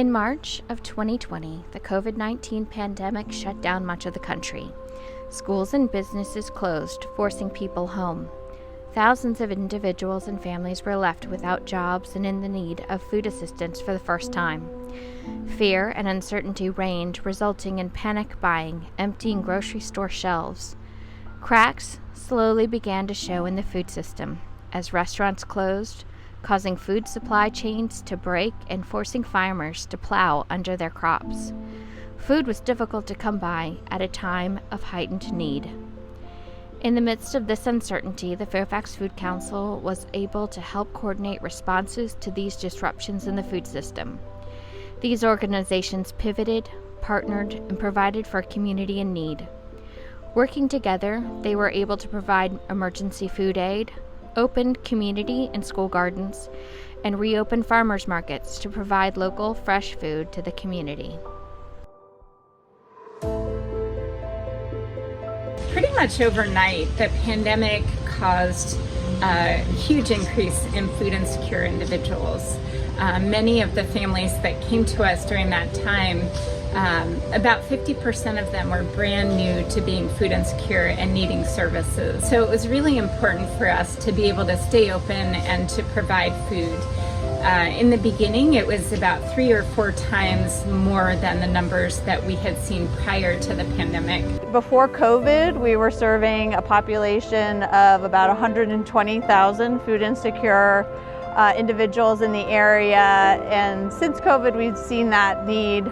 In March of 2020, the COVID-19 pandemic shut down much of the country. Schools and businesses closed, forcing people home. Thousands of individuals and families were left without jobs and in the need of food assistance for the first time. Fear and uncertainty reigned, resulting in panic buying, emptying grocery store shelves. Cracks slowly began to show in the food system as restaurants closed, causing food supply chains to break and forcing farmers to plow under their crops. Food was difficult to come by at a time of heightened need. In the midst of this uncertainty, the Fairfax Food Council was able to help coordinate responses to these disruptions in the food system. These organizations pivoted, partnered, and provided for a community in need. Working together, they were able to provide emergency food aid, opened community and school gardens, and reopened farmers markets to provide local fresh food to the community. Pretty much overnight, the pandemic caused a huge increase in food insecure individuals. Many of the families that came to us during that time, about 50% of them were brand new to being food insecure and needing services. So it was really important for us to be able to stay open and to provide food. In the beginning, it was about 3 or 4 times more than the numbers that we had seen prior to the pandemic. Before COVID, we were serving a population of about 120,000 food insecure individuals in the area, and since COVID, we've seen that need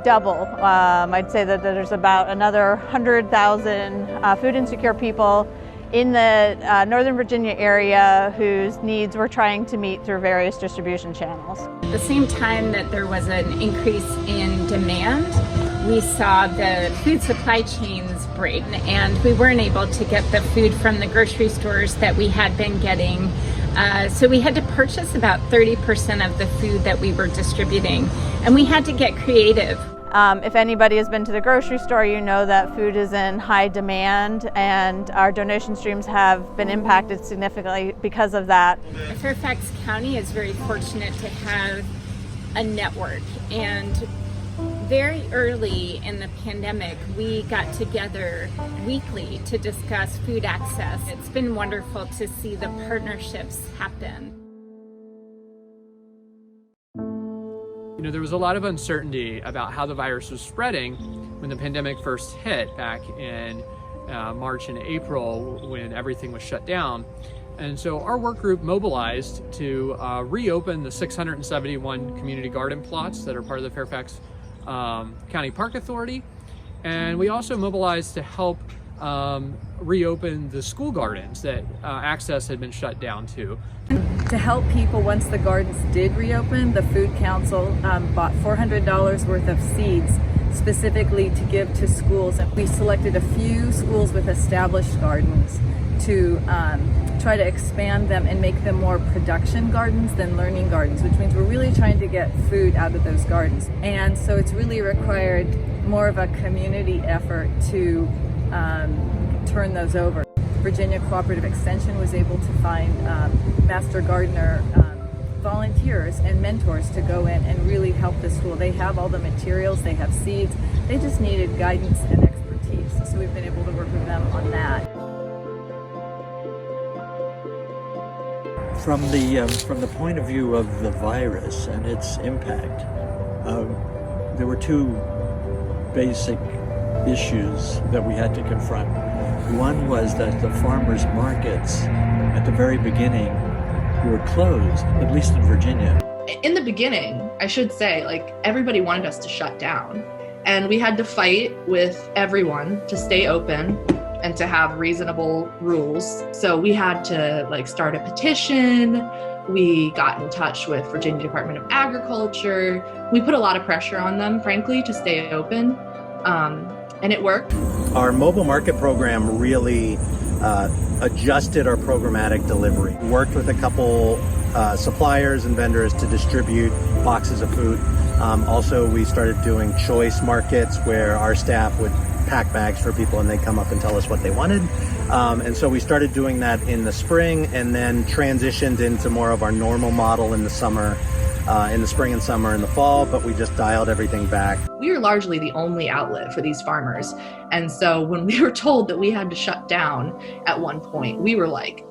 double. I'd say that there's about another 100,000 food insecure people in the Northern Virginia area whose needs we're trying to meet through various distribution channels. At the same time that there was an increase in demand, we saw the food supply chains break, and we weren't able to get the food from the grocery stores that we had been getting. So we had to purchase about 30% of the food that we were distributing, and we had to get creative. If anybody has been to the grocery store, you know that food is in high demand, and our donation streams have been impacted significantly because of that. Fairfax County is very fortunate to have a network, and very early in the pandemic, we got together weekly to discuss food access. It's been wonderful to see the partnerships happen. You know, there was a lot of uncertainty about how the virus was spreading when the pandemic first hit back in March and April when everything was shut down. And so our work group mobilized to reopen the 671 community garden plots that are part of the Fairfax County Park Authority. And we also mobilized to help reopen the school gardens that access had been shut down to. To help people once the gardens did reopen, the Food Council bought $400 worth of seeds specifically to give to schools. And we selected a few schools with established gardens to try to expand them and make them more production gardens than learning gardens, which means we're really trying to get food out of those gardens. And so it's really required more of a community effort to turn those over. Virginia Cooperative Extension was able to find master gardener volunteers and mentors to go in and really help the school. They have all the materials, they have seeds, they just needed guidance and expertise. So we've been able to work with them on that. From the point of view of the virus and its impact, there were 2 basic issues that we had to confront. One was that the farmers' markets at the very beginning were closed, at least in Virginia. In the beginning, I should say, everybody wanted us to shut down. And we had to fight with everyone to stay open and to have reasonable rules. So we had to start a petition. We got in touch with Virginia Department of Agriculture. We put a lot of pressure on them, frankly, to stay open. And it worked. Our mobile market program really adjusted our programmatic delivery. We worked with a couple suppliers and vendors to distribute boxes of food. Also, we started doing choice markets where our staff would pack bags for people and they come up and tell us what they wanted. And so we started doing that in the spring and then transitioned into more of our normal model in the summer. in the spring and summer and the fall, but we just dialed everything back. We are largely the only outlet for these farmers. And so when we were told that we had to shut down at one point, we were like,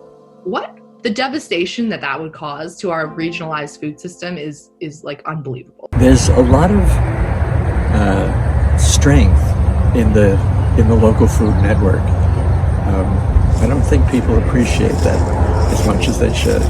what? The devastation that would cause to our regionalized food system is like unbelievable. There's a lot of strength in the local food network. I don't think people appreciate that as much as they should.